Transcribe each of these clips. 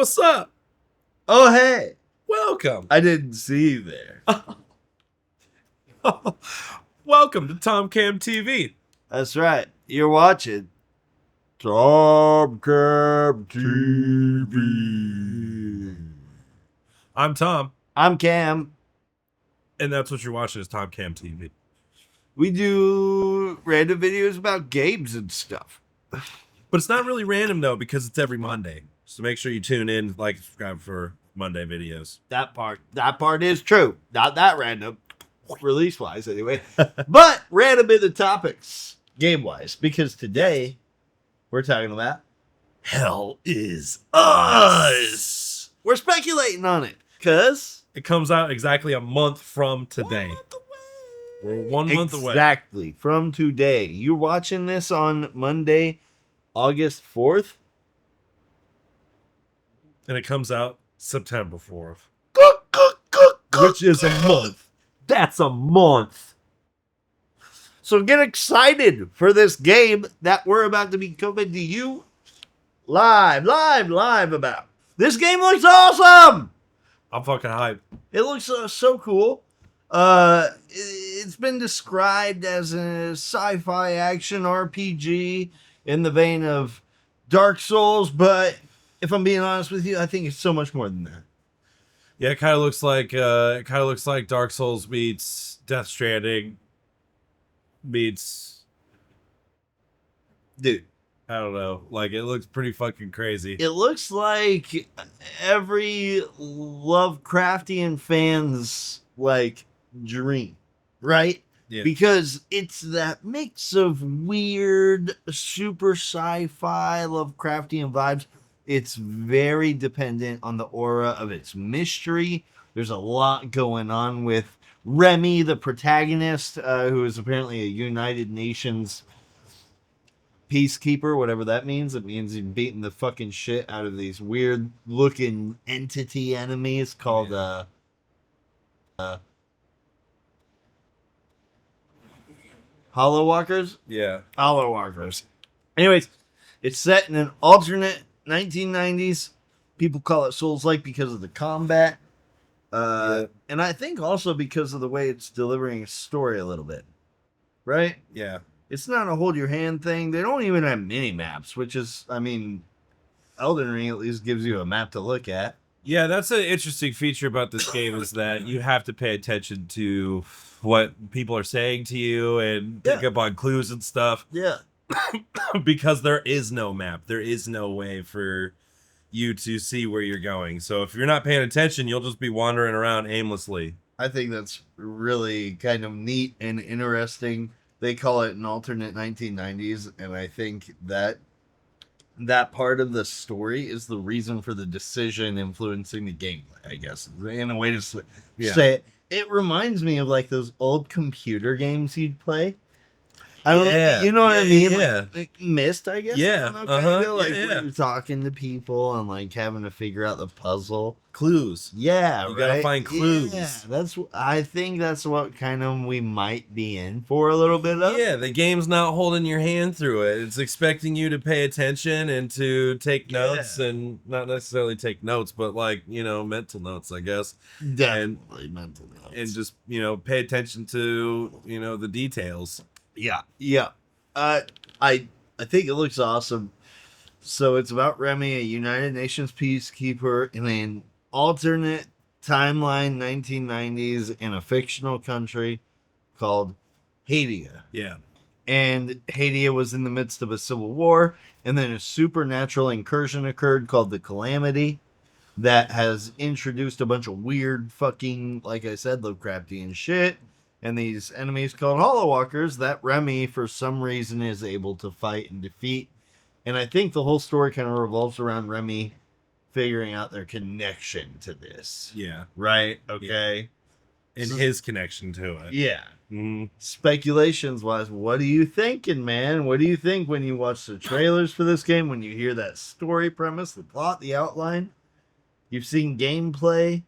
What's up? Oh, hey. Welcome. I didn't see you there. Welcome to Tom Cam TV. That's right. You're watching Tom Cam TV. I'm Tom, I'm Cam. and that's what you're watching is Tom Cam TV. We do random videos about games and stuff. But it's not really random, though, because it's every Monday. So make sure you tune in, like, and subscribe for Monday videos. That part is true. Not that random. Release-wise, anyway. But random in the topics, game-wise. Because today, we're talking about Hell is us. We're speculating on it. Because It comes out exactly a month from today. We're 1 month away. Exactly. From today. You're watching this on Monday, August 4th? And it comes out September 4th. Which is a month. That's a month. So get excited for this game that we're about to be coming to you live about. This game looks awesome. I'm fucking hyped. It looks so cool. It's been described as a sci-fi action RPG in the vein of Dark Souls, but if I'm being honest with you, I think it's so much more than that. Yeah, it kind of looks like Dark Souls meets Death Stranding meets, Dude, I don't know. Like, it looks pretty fucking crazy. it looks like every Lovecraftian fan's like dream, right? Yeah. Because it's that mix of weird, super sci-fi, Lovecraftian vibes. It's very dependent on the aura of its mystery. There's a lot going on with Remy, the protagonist, who is apparently a United Nations peacekeeper, whatever that means. It means he's beating the fucking shit out of these weird looking entity enemies called Hollow Walkers. Yeah. Hollow Walkers. Anyways, it's set in an alternate 1990s. People call it Souls-like because of the combat. And I think also because of the way it's delivering a story a little bit. Right? Yeah. It's not a hold your hand thing. They don't even have mini maps, which is, I mean, Elden Ring at least gives you a map to look at. Yeah, that's an interesting feature about this game is that you have to pay attention to what people are saying to you and pick up on clues and stuff. Yeah. Because there is no map. There is no way for you to see where you're going. So if you're not paying attention, you'll just be wandering around aimlessly. I think that's really kind of neat and interesting. They call it an alternate 1990s, and I think that part of the story is the reason for the decision influencing the gameplay, I guess, in a way to say it. It reminds me of like those old computer games you'd play. I don't, you know what I mean? Yeah. Like Myst, I guess. Yeah. Like when you're talking to people and like having to figure out the puzzle. Clues. Yeah, You gotta find clues. Yeah, I think that's what kind of we might be in for a little bit of. Yeah, the game's not holding your hand through it. It's expecting you to pay attention and to take notes and not necessarily take notes, but like, mental notes, I guess. Definitely mental notes. And just, pay attention to, the details. Yeah. I think it looks awesome. So it's about Remy, a United Nations peacekeeper in an alternate timeline 1990s in a fictional country called Hadia. Yeah. And Hadia was in the midst of a civil war, and then a supernatural incursion occurred called the Calamity that has introduced a bunch of weird fucking, like I said, Lovecraftian shit. And these enemies called Hollow Walkers that Remy, for some reason, is able to fight and defeat. And I think the whole story kind of revolves around Remy figuring out their connection to this. Yeah. Right? Okay. Yeah. And his connection to it. Yeah. Mm-hmm. Speculations-wise, what are you thinking, man? What do you think when you watch the trailers for this game? When you hear that story premise, the plot, the outline? You've seen gameplay?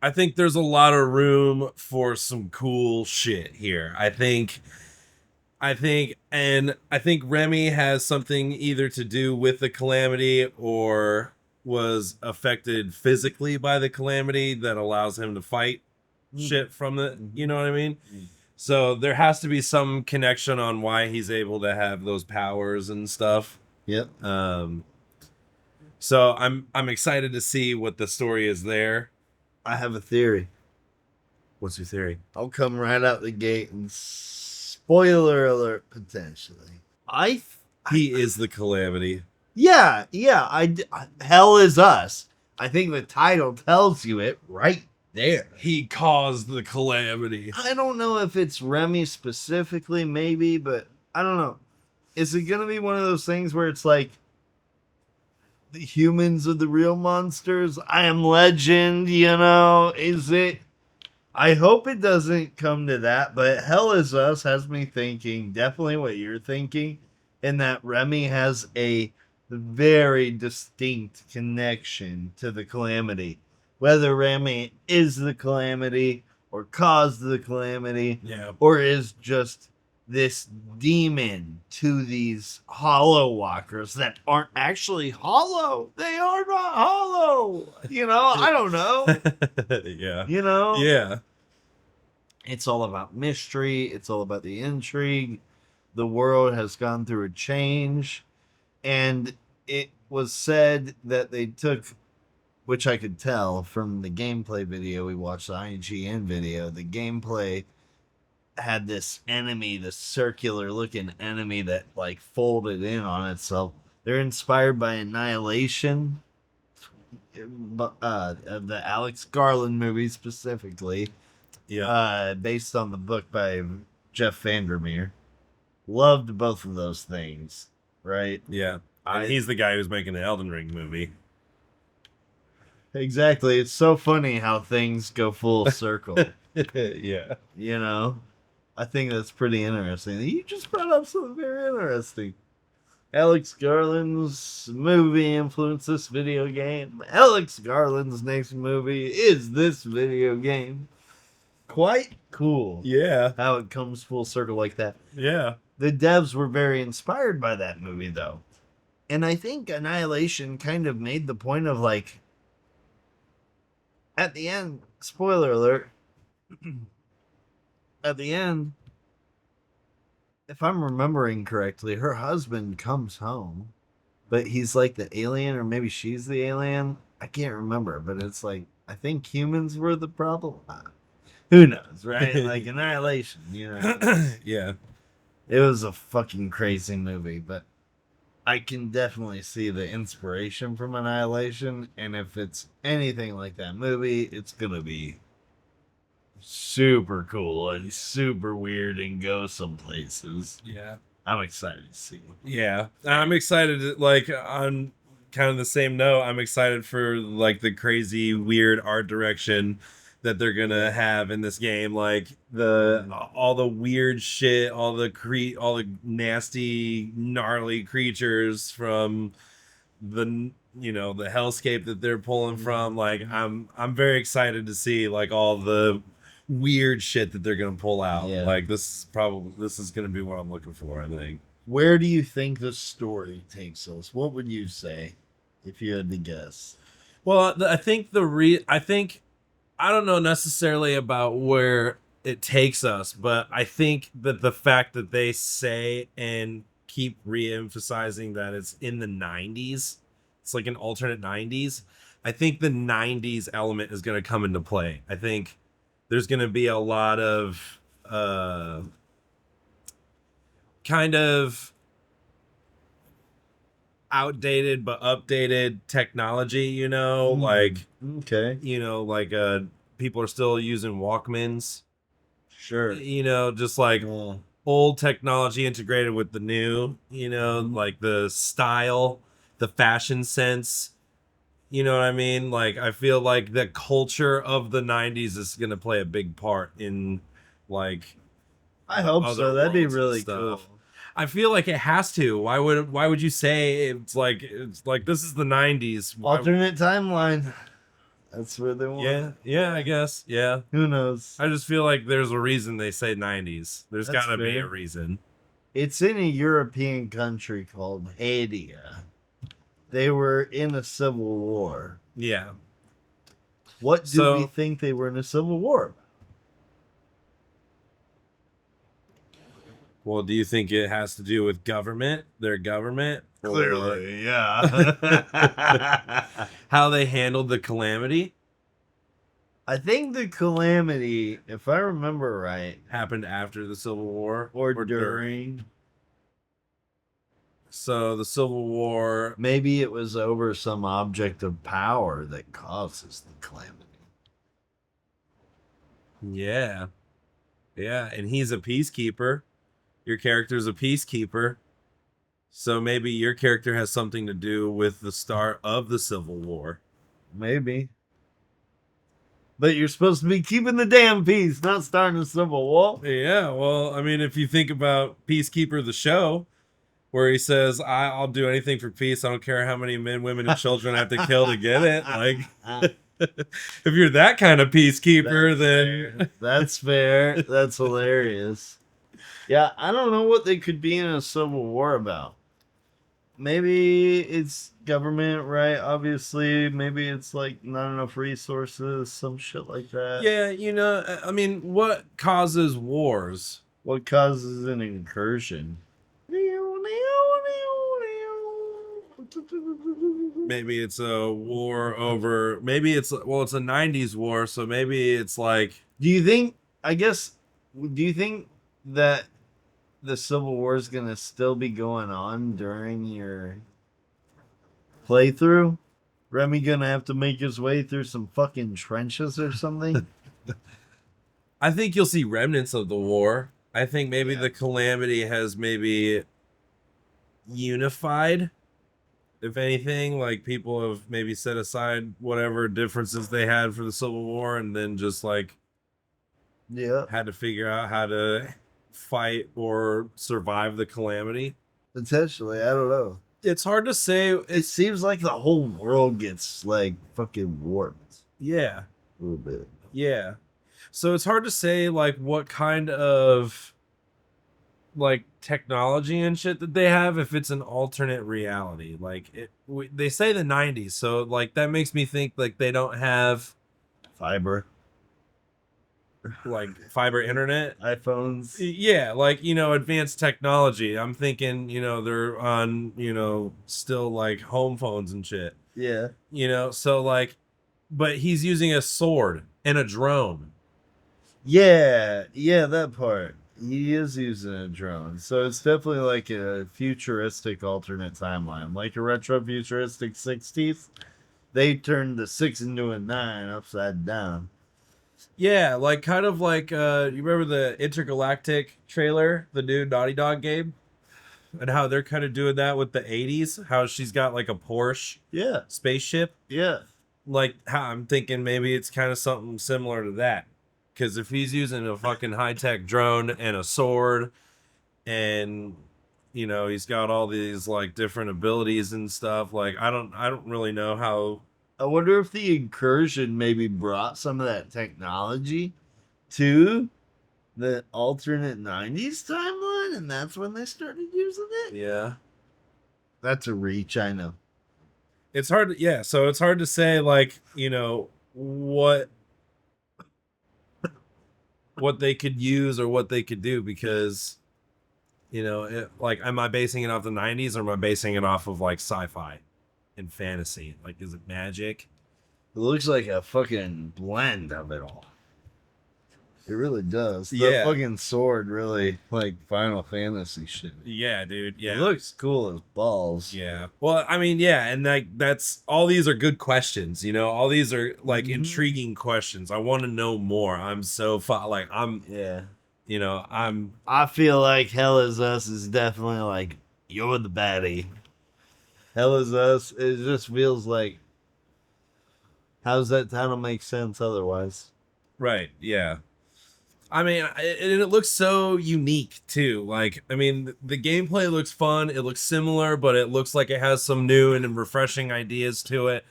I think there's a lot of room for some cool shit here. I think Remy has something either to do with the Calamity or was affected physically by the calamity that allows him to fight shit from it. You know what I mean? So there has to be some connection on why he's able to have those powers and stuff. Yep. So I'm excited to see what the story is there. I have a theory. What's your theory? I'll come right out the gate and spoiler alert potentially. He is the calamity. Yeah. Hell is us. I think the title tells you it right there. He caused the calamity. I don't know if it's Remy specifically, maybe, but I don't know. Is it gonna be one of those things where it's like the humans are the real monsters? I Am Legend, you know? Is it? I hope it doesn't come to that, but Hell is Us has me thinking definitely what you're thinking, in that Remy has a very distinct connection to the calamity. Whether Remy is the calamity or caused the calamity, Yeah. or is just this demon to these hollow walkers that aren't actually hollow. They are not hollow. You know, I don't know. Yeah. You know? Yeah. It's all about mystery. It's all about the intrigue. The world has gone through a change. And it was said that they took, which I could tell from the gameplay video we watched, the IGN video, the gameplay had this enemy, this circular looking enemy that like folded in on itself. They're inspired by Annihilation, the Alex Garland movie specifically. Yeah. Based on the book by Jeff Vandermeer. Loved both of those things, right? Yeah. And he's the guy who's making the Elden Ring movie. Exactly. It's so funny how things go full circle. Yeah. You know? I think that's pretty interesting. You just brought up something very interesting. Alex Garland's movie influenced this video game. Alex Garland's next movie is this video game. Quite cool. Yeah. How it comes full circle like that. Yeah. The devs were very inspired by that movie, though. And I think Annihilation kind of made the point of like, at the end, spoiler alert, at the end, if I'm remembering correctly, her husband comes home, but he's like the alien, or maybe she's the alien. I can't remember, but it's like, I think humans were the problem. Who knows, right? Like Annihilation, you know? Yeah. It was a fucking crazy movie, but I can definitely see the inspiration from Annihilation, and if it's anything like that movie, it's gonna be super cool and super weird and go some places. Yeah. I'm excited to see it. Yeah. I'm excited to, like, on kind of the same note, I'm excited for like the crazy weird art direction that they're gonna have in this game, like all the weird shit, all the nasty, gnarly creatures from the the hellscape that they're pulling from. Like I'm very excited to see like all the weird shit that they're gonna pull out. Yeah. Like this is gonna be what I'm looking for, I think. Where do you think the story takes us? What would you say if you had to guess? Well, I think I don't know necessarily about where it takes us, but I think that the fact that they say and keep re-emphasizing that it's in the 90s, it's like an alternate 90s. I think the 90s element is going to come into play. I think there's going to be a lot of kind of outdated but updated technology, like Okay. like people are still using Walkmans, Sure. just like old technology integrated with the new, like the style, the fashion sense, you know what I mean? Like I feel like the culture of the 90s is going to play a big part in like I hope other so. That'd be worlds and really stuff. cool. I feel like it has to. Why would you say it's like this is the 90s? Alternate timeline. That's where they want. Yeah, I guess. Yeah. Who knows? I just feel like there's a reason they say 90s. There's That's got to be fair. a reason. It's in a European country called Hadia. They were in a civil war. Yeah. What do we So, think they were in a civil war about? well, do you think it has to do with government, their government, or Clearly, yeah. how they handled the calamity I think the calamity, if I remember right, happened after the Civil War or during? during, So the Civil War, maybe it was over some object of power that causes the calamity. yeah, yeah, and he's a peacekeeper. Your character's a peacekeeper. So maybe your character has something to do with the start of the Civil War. Maybe. But you're supposed to be keeping the damn peace, not starting a civil war. Yeah, well, I mean, if you think about Peacekeeper the show, where he says, I'll do anything for peace. I don't care how many men, women, and children I have to kill to get it. Like, if you're that kind of peacekeeper, then That's fair. That's hilarious. Yeah, I don't know what they could be in a civil war about. Maybe it's government, right? Obviously, maybe it's like not enough resources, some shit like that. yeah, I mean, what causes wars? What causes an incursion? Maybe it's a war over, maybe it's, well, it's a 90s war, so maybe it's like, Do you think, I guess, do you think that the Civil War is going to still be going on during your playthrough? Remy going to have to make his way through some fucking trenches or something? I think you'll see remnants of the war. I think maybe Yeah. the calamity has maybe unified, if anything, like people have maybe set aside whatever differences they had for the Civil War and then just like Yeah, had to figure out how to fight or survive the calamity. potentially. I don't know. It's hard to say. It seems like the whole world gets like fucking warped Yeah, a little bit. yeah. So it's hard to say like what kind of like technology and shit that they have if it's an alternate reality. Like they say the 90s, so like that makes me think like they don't have Fiber, like fiber internet. iPhones. Yeah, like advanced technology. I'm thinking they're on still like home phones and shit. Yeah. So like, but he's using a sword and a drone. Yeah, that part. He is using a drone. So it's definitely like a futuristic alternate timeline. Like a retro futuristic 60s. They turned the 6 into a 9 upside down. Yeah, like kind of like you remember the Intergalactic trailer, the new Naughty Dog game? And how they're kind of doing that with the 80s, how she's got like a Porsche Yeah, spaceship. yeah. Like how I'm thinking maybe it's kind of something similar to that. Cuz if he's using a fucking high-tech drone and a sword and he's got all these like different abilities and stuff, like I don't really know how. I wonder if the incursion maybe brought some of that technology to the alternate 90s timeline, and that's when they started using it. Yeah. That's a reach, I know. It's hard yeah, so it's hard to say like, what they could use or what they could do because like am I basing it off the 90s or am I basing it off of like sci-fi and fantasy? Like is it magic? It looks like a fucking blend of it all. It really does. The Yeah. fucking sword really like Final Fantasy shit. Yeah, dude. Yeah. It looks cool as balls. Yeah. Well, I mean, yeah, and like that's all these are good questions, all these are like intriguing questions. I want to know more. I'm so like I'm Yeah. I'm I feel like Hell Is Us is definitely like you're the baddie. Hell Is Us. It just feels like how's that title make sense otherwise? right. Yeah. I mean, and it looks so unique too. Like, I mean, the gameplay looks fun. It looks similar, but it looks like it has some new and refreshing ideas to it.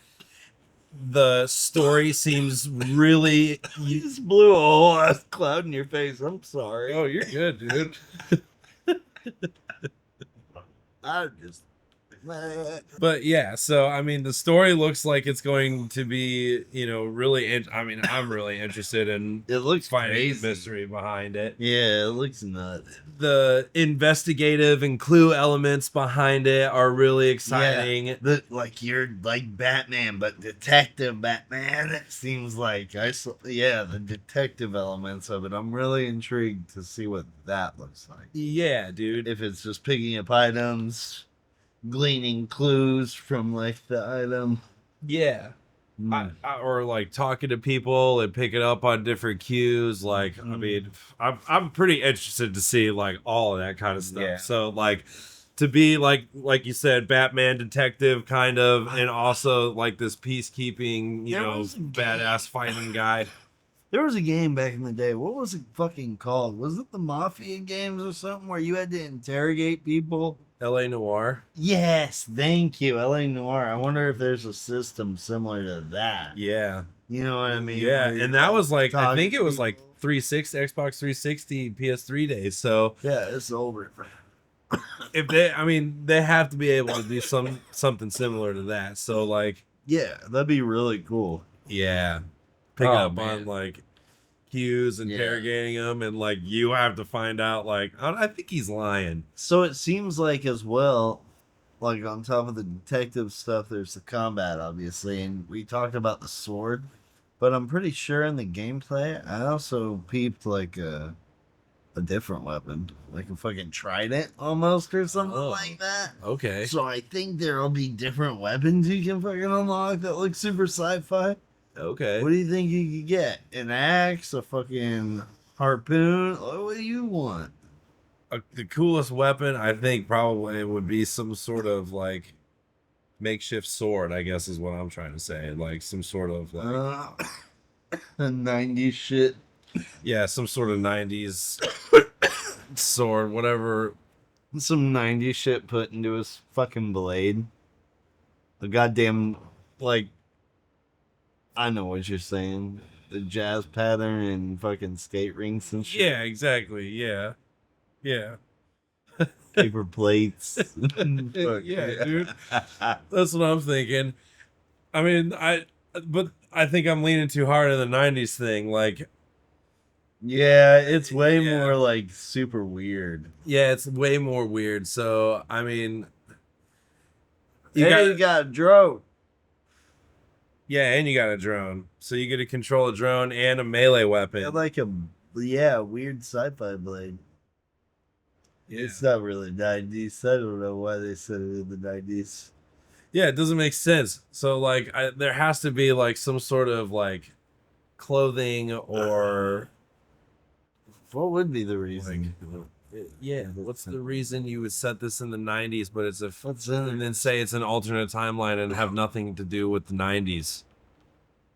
The story seems really. You just blew a whole ass cloud in your face. I'm sorry. Oh, you're good, dude. I'm just But yeah, so I mean, the story looks like it's going to be, really. I mean, I'm really interested in It looks finding the crazy. mystery behind it. Yeah, it looks nuts. The investigative and clue elements behind it are really Yeah, exciting. like you're like Batman, but detective Batman. It seems like yeah, the detective elements of it. I'm really intrigued to see what that looks like. Yeah, dude. If it's just picking up items, gleaning clues from like the item. Yeah. Mm. Or like talking to people and picking up on different cues. Like, I mean, I'm pretty interested to see like all of that kind of stuff. Yeah. So like to be like you said, Batman detective kind of, and also like this peacekeeping, There was a badass fighting guy. There was a game back in the day. What was it fucking called? Was it the Mafia games or something where you had to interrogate people? L.A. Noir. Yes, thank you, LA Noir. I wonder if there's a system similar to that. Yeah. You know what I mean? Yeah, Where you, and that was like I talk think to it was like people. 360 Xbox 360 PS3 days. So Yeah, it's over. if they have to be able to do something similar to that. So like, Yeah, that'd be really cool. yeah, picking Oh, up man. on like cues, Yeah. interrogating them, and like you have to find out like I think he's lying. So it seems like as well, like on top of the detective stuff, there's the combat, obviously, and we talked about the sword. But I'm pretty sure in the gameplay, I also peeped like a different weapon, like a fucking trident almost or something Oh. like that. Okay. So I think there'll be different weapons you can fucking unlock that look super sci-fi. Okay. What do you think you could get? An axe, a fucking harpoon? What do you want? The coolest weapon I think probably would be some sort of like makeshift sword. I guess is what I'm trying to say. Like some sort of like The 90s shit. yeah, some sort of 90s sword, whatever. Some 90s shit put into his fucking blade. The goddamn, like, I know what you're saying. The jazz pattern and fucking skate rings and shit. Yeah, exactly. Yeah. Yeah. Paper plates. Yeah, dude. That's what I'm thinking. I mean, but I think I'm leaning too hard on the 90s thing. Like, Yeah, it's way Yeah. more like super weird. yeah, it's way more weird. So, I mean, You got a drone. yeah, and you got a drone. So you get to control a drone and a melee weapon. Got like a weird sci-fi blade. Yeah. It's not really 90s. I don't know why they said it in the 90s. Yeah, it doesn't make sense. So like there has to be like some sort of like clothing or What would be the reason? yeah, what's the reason you would set this in the 90s but it's What's in and it? then say it's an alternate timeline and have nothing to do with the 90s?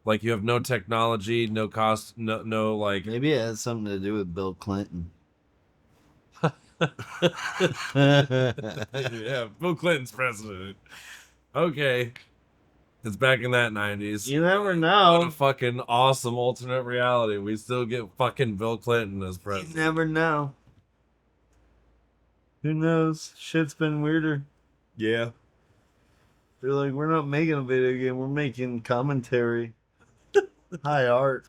Like you have no technology, no cost, no like Maybe it has something to do with Bill Clinton. yeah, Bill Clinton's president. Okay. It's back in that 90s. You never What a know. fucking awesome alternate reality. We still get fucking Bill Clinton as You president. never know. Who knows? Shit's been weirder. Yeah. They're like, we're not making a video game. We're making commentary. High art.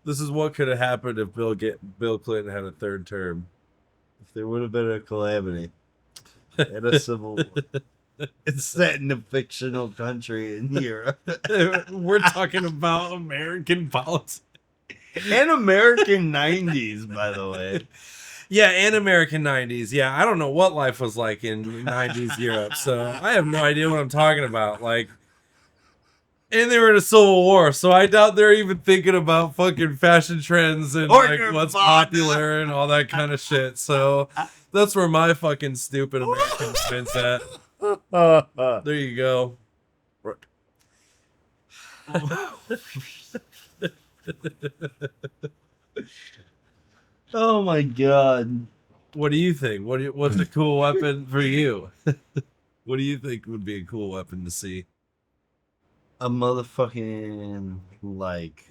This is what could have happened if Bill Clinton had a third term. If there would have been a calamity and a civil war. It's set in a fictional country in Europe. We're talking about American politics. And American 90s, by the way. Yeah, and American 90s. Yeah, I don't know what life was like in 90s Europe, so I have no idea what I'm talking about. Like, and they were in a civil war, so I doubt they're even thinking about fucking fashion trends and Or like what's Nirvana. popular and all that kind of shit. So that's where my fucking stupid American spins at. There you go. Oh my god. What do you think? What's a cool weapon for you? What do you think would be a cool weapon to see? A motherfucking, like,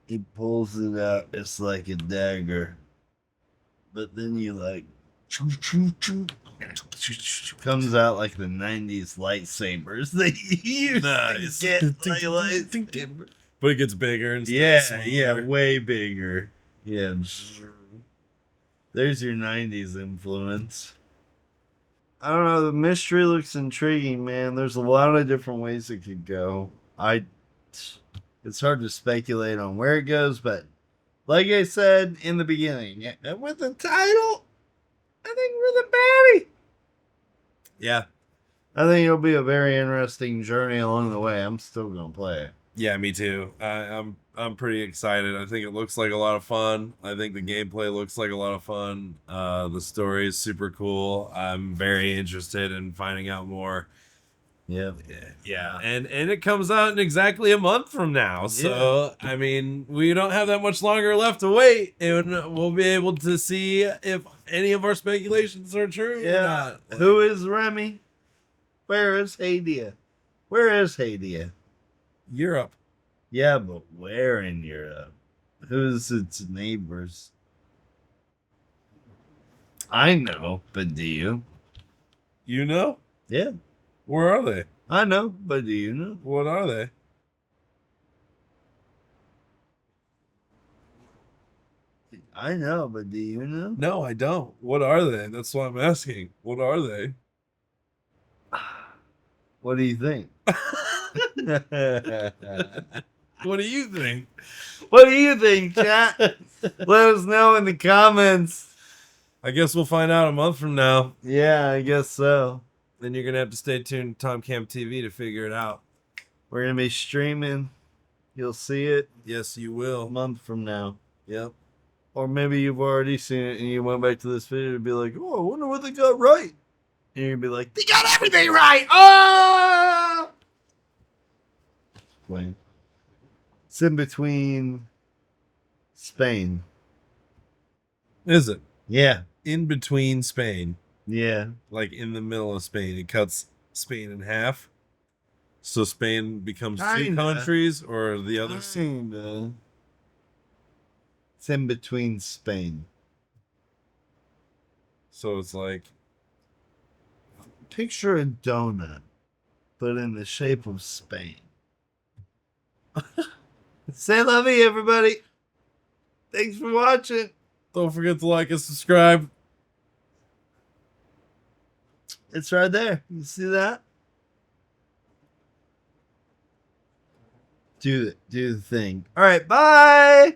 he pulls it out. It's like a dagger. But then you, like, Comes out like the 90s lightsabers that you used Nice. to get. Like, lightsaber. But it gets bigger and Yeah, way bigger. Yeah. There's your 90s influence. I don't know. The mystery looks intriguing, man. There's a lot of different ways it could go. It's hard to speculate on where it goes, but like I said in the beginning, with the title, I think we're the baddie. Yeah. I think it'll be a very interesting journey along the way. I'm still gonna play it. Yeah, me too. I'm pretty excited. I think it looks like a lot of fun. I think the gameplay looks like a lot of fun. The story is super cool. I'm very interested in finding out more. Yeah. Yeah, and it comes out in exactly a month from now. So I mean, we don't have that much longer left to wait, and we'll be able to see if any of our speculations are true or not. Who is Remy? Where is Hadia? Where is Hadia? Europe. Yeah, but where in Europe? Who's its neighbors? I know, but do you? You know? Yeah, Where are they? I know, but do you know? What are they? I know, but do you know? No, I don't. What are they? That's what I'm asking. What are they? What do you think? What do you think? What do you think, chat? Let us know in the comments. I guess we'll find out a month from now. Yeah, I guess so. Then you're gonna have to stay tuned to TomCam TV to figure it out. We're gonna be streaming. You'll see it Yes, you a will. month from now. Yep. Or maybe you've already seen it and you went back to this video to be like, oh, I wonder what they got right. And you'd be like, they got everything right. Oh! Wait. It's in between Spain. Is it? Yeah. In between Spain. Yeah. Like in the middle of Spain. It cuts Spain in half. So Spain becomes two Kinda. countries, or the other. Kinda. It's in between Spain. So it's like, Picture a donut, but in the shape of Spain. Say lovey, everybody. Thanks for watching. don't forget to like and subscribe. It's right there. You see that? Do the thing. All right, bye.